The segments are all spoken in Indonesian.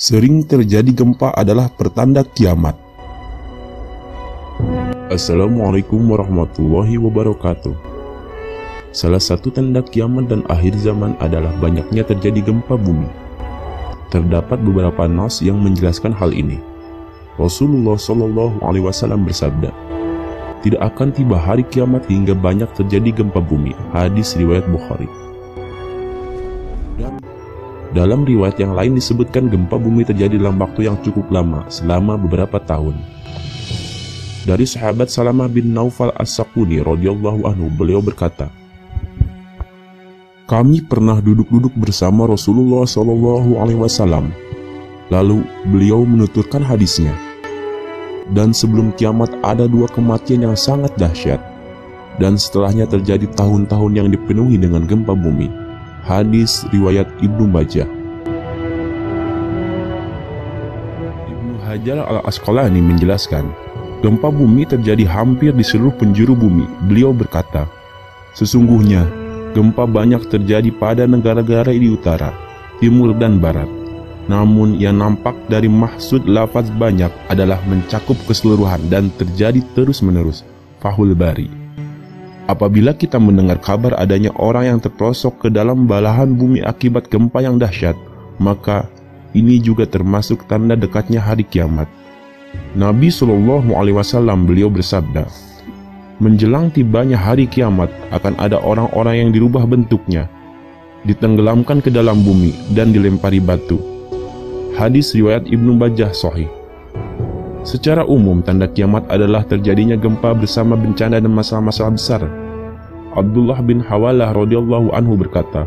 Sering terjadi gempa adalah pertanda kiamat. Assalamualaikum warahmatullahi wabarakatuh. Salah satu tanda kiamat dan akhir zaman adalah banyaknya terjadi gempa bumi. Terdapat beberapa nas yang menjelaskan hal ini. Rasulullah Shallallahu Alaihi Wasallam bersabda, "Tidak akan tiba hari kiamat hingga banyak terjadi gempa bumi." Hadis riwayat Bukhari. Dalam riwayat yang lain disebutkan gempa bumi terjadi dalam waktu yang cukup lama, selama beberapa tahun. Dari sahabat Salamah bin Naufal As-Sakuni radhiyallahu anhu, beliau berkata, "Kami pernah duduk-duduk bersama Rasulullah Shallallahu Alaihi Wasallam. Lalu beliau menuturkan hadisnya, dan sebelum kiamat ada dua kematian yang sangat dahsyat, dan setelahnya terjadi tahun-tahun yang dipenuhi dengan gempa bumi." Hadis riwayat Ibnu Majah. Ibnu Hajar al-Asqalani menjelaskan, gempa bumi terjadi hampir di seluruh penjuru bumi. Beliau berkata, "Sesungguhnya gempa banyak terjadi pada negara-negara di utara, timur dan barat. Namun yang nampak dari maksud lafaz banyak adalah mencakup keseluruhan dan terjadi terus-menerus." Fathul Bari. Apabila kita mendengar kabar adanya orang yang terperosok ke dalam belahan bumi akibat gempa yang dahsyat, maka ini juga termasuk tanda dekatnya hari kiamat. Nabi Shallallahu Alaihi Wasallam beliau bersabda, "Menjelang tibanya hari kiamat akan ada orang-orang yang dirubah bentuknya, ditenggelamkan ke dalam bumi dan dilempari batu." Hadis riwayat Ibnu Majah Sahih. Secara umum, tanda kiamat adalah terjadinya gempa bersama bencana dan masalah-masalah besar. Abdullah bin Hawalah radhiyallahu anhu berkata,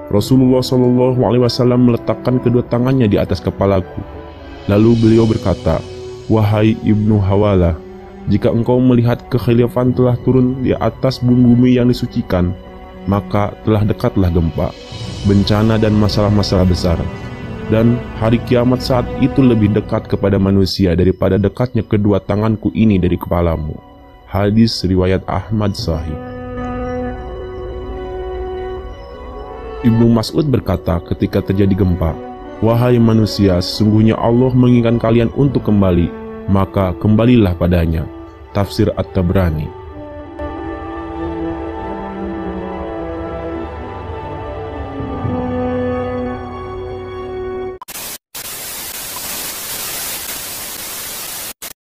"Rasulullah Shallallahu Alaihi Wasallam meletakkan kedua tangannya di atas kepalaku. Lalu beliau berkata, 'Wahai Ibnu Hawalah, jika engkau melihat kekhilafan telah turun di atas bumi yang disucikan, maka telah dekatlah gempa, bencana dan masalah-masalah besar. Dan hari kiamat saat itu lebih dekat kepada manusia daripada dekatnya kedua tanganku ini dari kepalamu." Hadis riwayat Ahmad Sahih. Ibnu Mas'ud berkata ketika terjadi gempa, "Wahai manusia, sesungguhnya Allah menginginkan kalian untuk kembali, maka kembalilah padanya." Tafsir At-Tabrani.